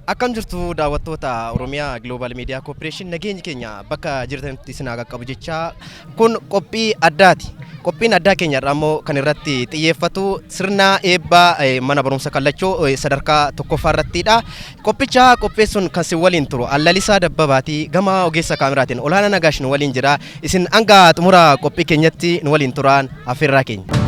Akkam jirtu daawwattoota Oromiyaa Global Media Corporation nageenyi keenya bakka jirtanitti isin qaqqabu jecha kun qophii addaati. Qophiin addaa keenya immoo kan irratti xiyyeeffatu sirna eebba mana barumsa kallachoo sadarkaa tokkoffaa irrattidha. Qophicha qopheessuun kan sin waliin turu Allalisaa Dabbabaati gama ogeessa kaameraatiin Olaanaa Nagaash nu waliin jira. Isin hanga xumura qophii keenyatti nu waliin turaan affeerraa keenya.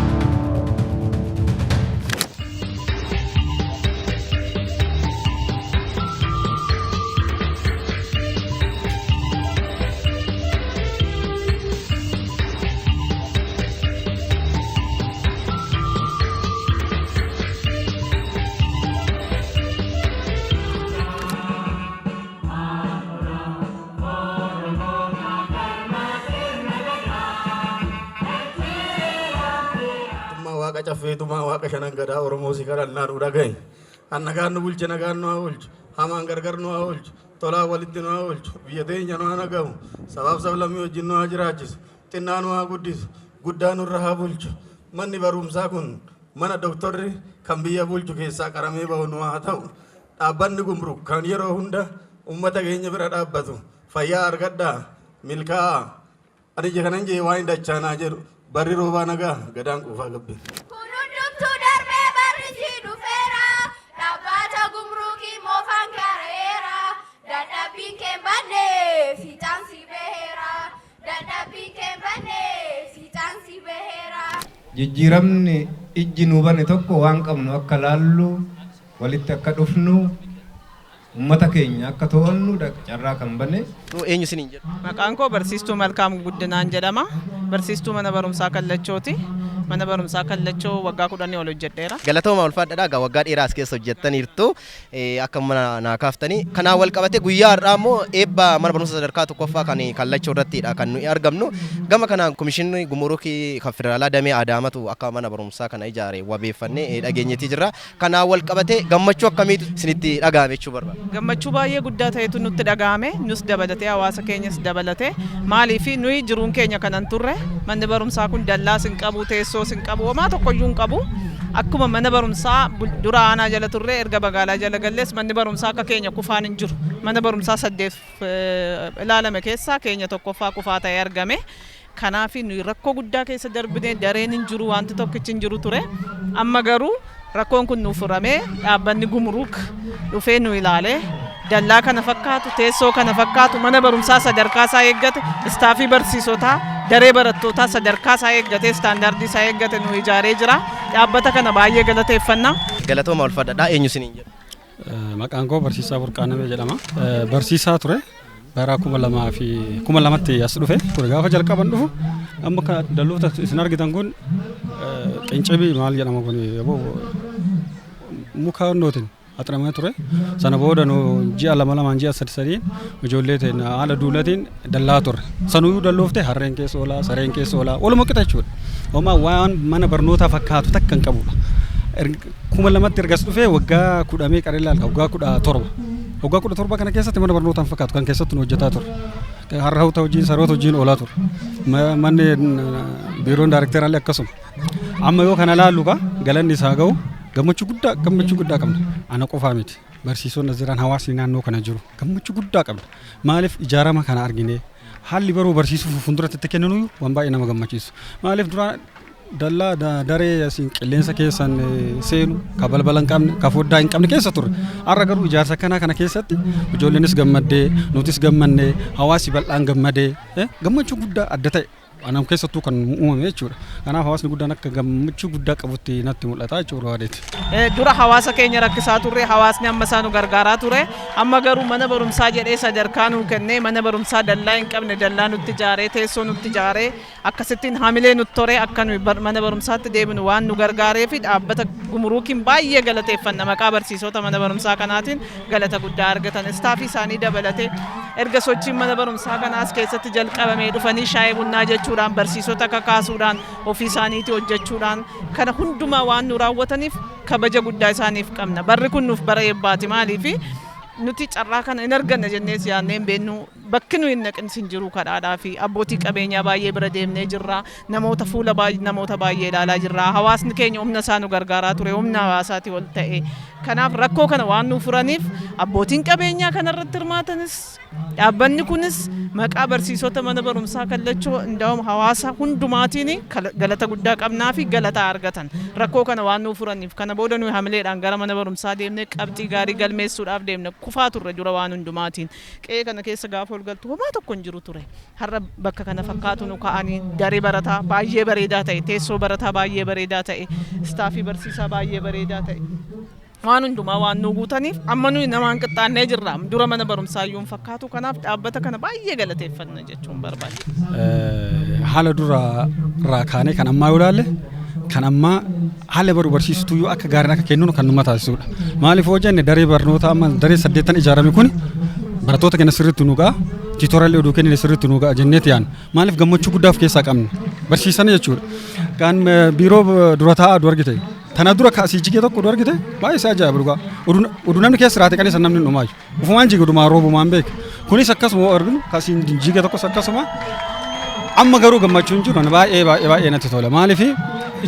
Cafeetuma waaqa shanan gadaa Oromoo si kadhannaa nu dhagahi. Annagaan nu bulche nagaan nu haa oolchu. Hamaan gargar nu haa oolchu. Tolaa walitti nu haa oolchu. Biyya teenya nu haa nagahu. Sabaaf sablammii wajjin nu haa jiraachisu. Xinnaa nu haa guddisu. Guddaa nurra haa bulchu. Manni barumsaa kun mana doktorri kan biyya bulchu keessaa qaramee bahu nu haa ta'u. Dhaabbanni gumruk kan yeroo hunda uummata keenya bira dhaabbatu. Fayyaa argadhaa. Milkaa'aa. Ani kanan jee waan dachaanaa jedhu. Barri roobaa nagaa gadaan quufaa gabbe. Kunundumtuu darbee barri si dhufeera. Dhaabbata gumruukii moofaan gareera. Dadhabbiin kee bannee fiixaan si baheera. Dadhabbiin kee bannee fiixaan si baheera. Jijjiiramni ijji nu banne tokko waan qabnu akka laallu walitti akka dhufnu ummata keenya akka to'annu carraa kan banne. Eenyu isiniin jedhu? Maqaan koo Barsiistuu Malkaam Guddinaan jedhama. Barsiistuu mana barumsaa Kallachooti. Mana barumsaa Kallachoo waggaa 10 ol hojjedheera. Galatooma ulfaadhaadha waggaa dheeraa as keessa hojjettaniirtu akka mana naa kaaftanii. Kanaan wal qabate guyyaa har'aa immoo eebba mana barumsa sadarkaa tokkoffaa kan Kallachoo irrattidha kan nuyi argamnu. Gama kanaan komishinni gumuruukii kan federaalaa damee Adaamatu akka mana barumsaa kana ijaare wabeeffannee dhageenyetii jirra. Kanaan wal qabate gammachuu akkamiitu isinitti dhagahame jechuu barbaada? Gammachuu baay'ee guddaa ta'etu nutti dhagahame. Nus dabalatee hawaasa keenyas dabalatee maaliif nuyi jiruun keenya kanan turre manni barumsaa kun dallaas hin qabu teessoos hin qabu homaa tokkoyyuu hin qabu. Akkuma mana barumsaa dura aanaa jala turre erga magaalaa jala gallees manni barumsaa akka keenya kufaan hin jiru. Mana barumsaa 8 ilaalame keessaa keenya tokkoffaa kufaa ta'ee argame. Kanaaf nuyi rakkoo guddaa keessa darbinee dareen hin jiru wanti tokkichi hin jiru ture. Amma garuu rakkoon kun nuuf furamee dhaabbanni gumuruuk dhufee nu ilaalee dallaa kana fakkaatu teessoo kana fakkaatu mana barumsaa sadarkaa isaa eeggate istaafii barsiisotaa daree barattootaa sadarkaa isaa eeggate istaandaardii isaa eeggate nu ijaaree jira. Dhaabbata kana baay'ee galateeffannaa. Galatooma ulfaadhaadha eenyu isiniin jedhu? Maqaan koo Barsiisaa Burqaanamee jedhama. Barsiisaa ture. Bara 2002tti as dhufe ture gaafa jalqaban dhufu amma kan daloota isin argitan kun qincebii maal jedhama kun muka nootin axramee ture sana booda no ji'a lama ji'a sadii ijoollee ta'e haala duulatiin dallaa ture sanuyyuu dalloofte harreen keessa oolaa sareen keessa oolaa walumaa qixa jechuudha homaa waan mana barnootaa fakkaatu takka hin qabudha 2002tti ergas dhufe waggaa 10 qaree waggaa 17 waggaa 17 kana keessatti mana barnootaa fakkaatu kan keessatti nu hojjetaa ture. Har'a hawta hojiin saroota hojiin oolaa ture. Manni biiroon daayirekteeraallee akkasuma. Amma yoo kana laallu galanni isaa ga'u gammachuu guddaa qabna. Ana qofaa miti. Barsiisonni as jiran hawaasni naannoo kana jiru gammachuu guddaa qabna. Maaliif ijaarama kana argine haalli baruu barsiisuuf fuulduratti itti kennanuyyuu waan baay'ee nama gammachiisu. Maaliif duraan dallaa daree asiin qilleensa keessan seenu ka balbala hin qabne ka foddaa hin qabne keessa turre har'a garuu ijaarsa kana keessatti ijoolleenis gammaddee nutis gammannee hawaasi bal'aan gammadee gammachuu guddaa adda ta'e anam keessattuu kan uumame jechuudha. Kanaaf hawaasni guddaan akka gammachuu guddaa qabutti natti mul'ata jechuudha waadeeti. Dura hawaasa keenya rakkisaa turre hawaasni amma isaa nu gargaaraa ture amma garuu mana barumsaa jedhee sadarkaa nu kennee mana barumsaa dallaa hin qabne dallaa nutti ijaaree teessoo nutti ijaaree akkasittiin hamilee nutti tore akka nu mana barumsaatti deebinu waan nu gargaaree fi dhaabbata gumuruukiin baay'ee galateeffanna maqaa barsiisota mana barumsaa kanaatiin galata guddaa argatan istaafii isaanii dabalatee erga sochiin mana barumsaa kanaas keessatti jalqabamee dhufanii shaayii bunnaa jechuudhaan barsiisota kakaasuudhaan ofii isaaniitii hojjechuudhaan kana hundumaa waan nu raawwataniif kabaja guddaa isaaniif qabna. Barri kun nuuf bara eebbaati maaliif nuti carraa kana hin arganne jennee yaadnee beennu bakki nuyi naqin sin jiru kadhaadhaa fi abbootii qabeenyaa baay'ee bira deemnee jirra. Namoota fuula namoota baay'ee ilaalaa jirra. Hawaasni keenya humna isaa nu gargaaraa ture, humna hawaasaatii ol ta'e. Kanaaf rakkoo kana waan nu furaniif abbootiin qabeenyaa kanarratti hirmaatanis dhaabbanni kunis maqaa barsiisota mana barumsaa kallachoo ndaa'um hawaasa hundumaatiin galata guddaa qabnaa fi galata argatan. Rakkoo kana waan nu furaniif kana booda nuyi hamileedhaan gara mana barumsaa deemnee qabxii gaarii galmeessuudhaaf deemne kufaa turre jura waan hundumaatiin. Qe'ee kana keessa gaafa ol galtu homaa tokko hin jiru ture. Har'a bakka kana fakkaatu nu ka'anii daree barataa baay'ee bareedaa ta'e, teessoo barataa baay'ee bareedaa ta'e, istaafii barsiisaa baay'ee bareedaa ta'e. Waan hundumaa waan nu guutaniif amma nuyi namaan qixxaannee jirra. Dura mana barumsaa iyyuu fakkaatu kanaaf dhaabbata kana baay'ee galateeffanna jechuun barbaade. Haala dura irraa kaanee kan ammaa yoo ilaalle kan ammaa haala baruu barsiistuu yoo akka gaariin akka kennuun kan nama taasisudha. Maaliif hoo jenne daree barnoota amma daree 8 ijaarame kun barattoota keenya sirriitti nu ga'a. Tiitoraallee oduu kennine sirriitti nu ga'a jenneeti yaadna. Maaliif gammachuu guddaa of keessaa qabna. Barsiisan jechuudha. Kan biiroo dura taa'aa du argite. Tana dura kaasii jigee tokko du argite baay'ee isa ajaa'iba dhugaa. Oduu namni keessa raate qalee san namni dhumaayu. Ufumaan jige dhumaa roobumaan beeka. Kunis akkasuma arginu kaasiin jigee tokkos akkasuma. Amma garuu gammachuun jiru baay'ee natti tola. Maaliif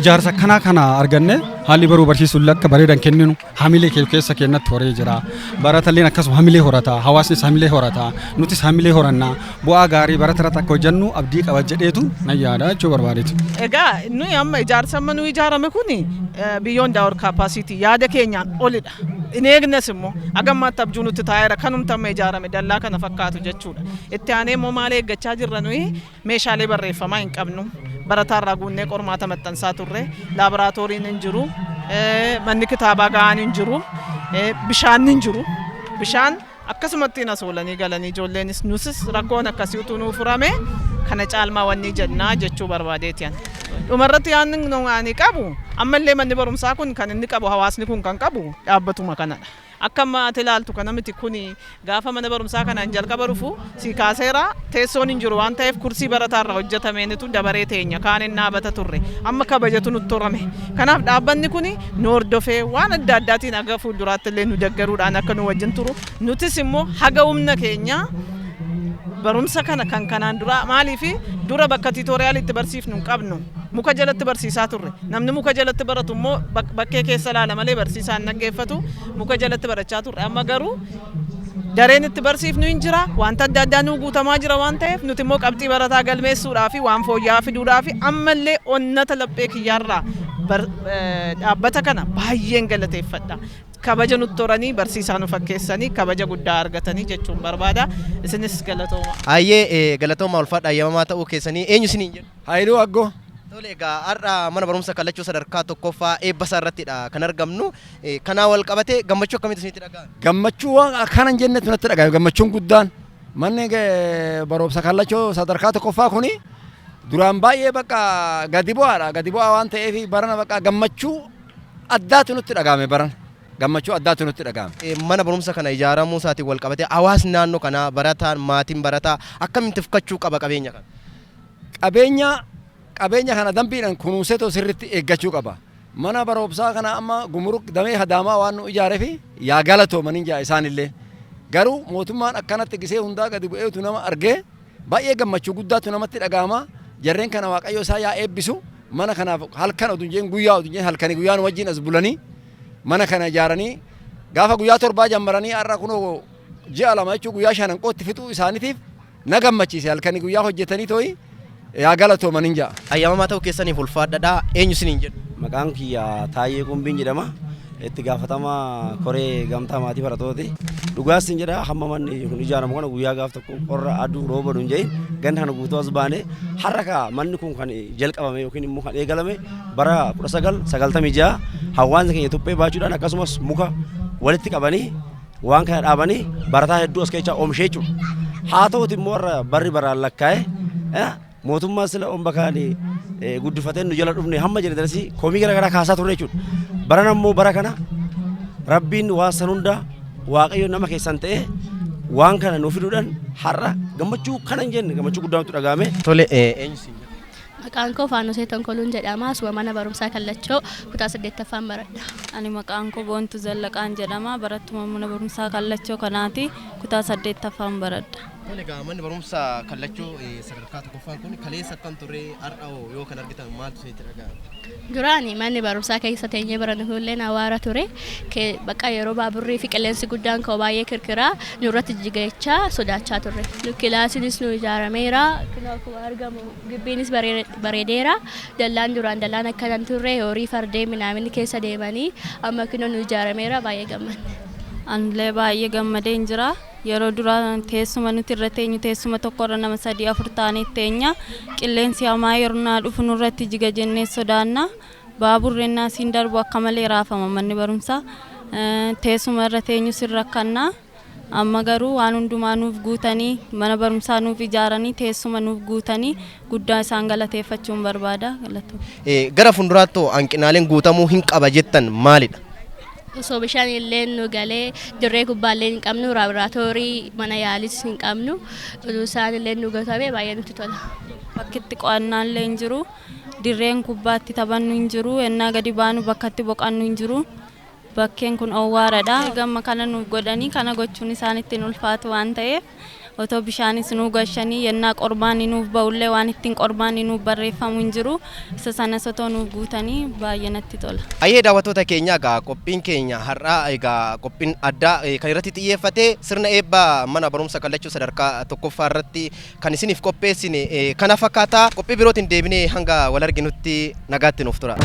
ijaarsa kana arganne haalli baruu barsiisuun akka bareedan kenninu hamilee keessa kennatti horee jira. Baratalleen akkasuma hamilee horata, hawaasnis hamilee horata, nutis hamilee horanna. Bu'aa gaarii baratarratti akka hojjennu abdii qaba jedheetu nan yaada jechuu barbaadeeti. Egaa nuyi amma ijaarsa amma nuyi ijaarame kuni beyond our capacity yaada keenyaan olidha. In eegnes immoo agammaatti abjuu nutti taa'eera kanumta amma ijaarame dallaa kana fakkaatu jechuudha. Itti aanee immoo maal eeggachaa jirra nuyi meeshaalee barreeffamaa hin qabnu. Barataarraa guunnee qormaata maxxansaa turre, laaboraatooriin hin jiru, manni kitaabaa gahaan hin jiru, bishaan hin jiru. Bishaan akkasumatti nas oolanii galanii ijoolleenis nusis rakkoon akkasii utuu nuu furame kana caalmaa wanni jennaa jechuu barbaadeeti. Dhumarratti yaadni qabu ammallee manni barumsaa kun kan inni qabu hawaasni kun kan qabu dhaabbatuma kanadha. Akka amma ati ilaaltu kana miti kuni gaafa mana barumsaa kanaan jalqaba dhufu si kaaseera teessoon hin jiru waan ta'eef kursii barataarra hojjetameentu dabaree teenya kaan hin dhaabata turre amma kabajatu nutti horame. Kanaaf dhaabbanni kuni nu hordofee waan adda addaatiin aga fuulduraatti illee nu deeggaruudhaan akka nu wajjin turu nutis immoo haga humna keenya barumsa kana kan kanaan dura maaliif dura bakka tiitoriyalitti barsiifnu hin qabnu. Muka jalatti barsiisaa turre namni muka jalatti baratu immoo bakkee keessa ilaala malee barsiisaan dhaggeeffatu muka jalatti barachaa turre amma garuu dareen itti barsiifnu hin jira wanta adda addaa nu guutamaa jira waan ta'eef nuti immoo qabxii barataa galmeessuudhaaf waan fooyya'aa fiduudhaaf ammallee onnata laphee kiyyaarraa dhaabbata kana baay'een galateeffadha. Kabaja nutti horanii barsiisaa nu fakkeessanii kabaja guddaa argatanii jechuun barbaada. Isinis galatooma. Hayyee galatooma ulfaadha ayyamamaa ta'uu keessanii eenyu isiniin jedhu? Haayiluu Aggoo. Tole egaa har'a mana barumsa kallachoo sadarkaa tokkoffaa eebbasaa irrattidha kan argamnu. Kanaa wal qabatee gammachuu akkamitti isinitti dhaga'ame? Gammachuu waan akkanan jennetu natti dhaga'ame gammachuun guddaan manni barumsa kallachoo sadarkaa tokkoffaa kuni duraan baay'ee bakka gadi bu'aa waan ta'eef barana bakka gammachuu addaatu nutti dhaga'ame barana. Gammachuu addaatu nutti dhaga'ame. Mana barumsa kana ijaaramuu isaatiin wal qabatee hawaasni naannoo kanaa barataan maatiin barataa akkamitti fudhachuu qaba qabeenya kana? Qabeenya kana dambiidhaan kunuunseetoo sirriitti eeggachuu qaba. Mana barumsaa kana amma gumruk damee hadaamaa waan nu ijaareef yaa galatooman jaa isaanillee. Garuu mootummaan akkanatti gisee hundaa gadi bu'eetu nama argee baay'ee gammachuu guddaatu namatti dhaga'ama. Jarreen kana waaqayyo isaa yaa eebbisu mana kanaaf halkan oduu jeen guyyaa oduu jeen halkanii guyyaan wajjin as bulanii mana kana ijaaranii gaafa guyyaa torbaa jammaranii har'a kunoo ji'a lama jechuun guyyaa shanan qootti fixuu isaaniitiif na gammachiise halkanii guyyaa hojjetanii tooyi yaa galatooman jaa. Ayyamamaa ta'uu keessaniif ulfaadhadha eenyu isiniin jedhu? Maqaan kiyya Taayyee Qumbiin jedhama. Itti gaafatama koree gamtaa maatii barattooti. Dhugaas hin jedha hamma manni kun ijaaramu kana guyyaa gaaf tokko qorra aduu rooba dhuun jedhin ganda kana guutuu as baane har'a manni kun kan jalqabame yookiin immoo kan eegalame bara 1996 hawaasni keenya tuphee baachuudhaan akkasumas muka walitti qabanii waan kana dhaabanii barataa hedduu as keessaa oomishee jiru. Haa ta'uuti immoo barri baraan lakkaa'e mootummaa sila omba kaanii guddifatee nu jala dhufne hamma jedhe darasi komii garaagaraa kaasaa turre jechuudha. Bara nammoo bara kana rabbiin waan san hunda waaqayyo nama keessan ta'e waan kana nuuf fiduudhaan har'a gammachuu kana hin jenne gammachuu guddaa nutti dhaga'ame. Tole eenyu siin jedhu? Maqaan koo Faanosee Tonkoluun jedhama. Asuma mana barumsaa Kallachoo kutaa 8ffaan baradha. Ani maqaan koo Boontuu Zallaqaan jedhama. Barattuma mana barumsaa Kallachoo kanaati kutaa 8ffaan baradha. Egaa manni barumsaa kallachuu sadarkaa tokkoffaan kun kaleessa kan ture har'aa yoo kan argitan maaltu isinitti dhaga'ama? Duraani manni barumsaa keessa teenyee barannu hulleen hawaara ture. Bakka yeroo baaburrii fi qilleensi guddaan ka'u baay'ee kirkiraa nurratti jigachaa sodaachaa turre. Kilaasiinis nu ijaarameera. Akkuma argamu gibbiinis bareedeera. Dallaan duraan dallaan akkanan turre horii fardeen minaamin keessa deemanii amma kunoo nu ijaarameera baay'ee gammanne. Anillee baay'ee gammadee jira. Yeroo duraa teessuma nuti irra teenyu teessuma tokkorra nama 3-4 taanee teenya qilleensi hamaa yeroo dhufu nurratti jiga jennee sodaanna baaburreen naasiin darbu akka malee raafama manni barumsaa teessuma irra teenyu sirra kanna amma garuu waan hundumaa nuuf guutanii mana barumsaa nuuf ijaaranii teessuma nuuf guutanii guddaa isaan galateeffachuun barbaada galatu. Gara fuulduraatti hanqinaaleen guutamuu hin qaba jettan maalidha? Osoo bishaan illee nu galee dirree kubbaallee hin qabnu laaboraatoorii mana yaalis hin qabnu isaan illee nu guutame baay'ee nutti tola. Bakkitti qo'annaan illee hin jiru dirreen kubbaatti taphannu hin jiru ennaa gadi baanu bakkatti boqannu hin jiru bakkeen kun owwaaradha gamma kana nuuf godhanii kana gochuun isaanitti ulfaatu waan ta'eef otoo bishaanis nu gashanii yennaa qormaanni nuuf ba'ullee waan ittiin qormaanni nuuf barreeffamu hin jiru isa sanas otoo nuuf guutanii baay'ee natti tola. Ayyee daawwattoota keenya egaa qophiin keenya har'aa egaa qophiin addaa kan irratti xiyyeeffate sirna eebba mana barumsa kallachuu sadarkaa tokkoffaa irratti kan isiniif qopheessine kana fakkaata qophii birootiin deebinee hanga wal arginutti nagaatti nuuf tura.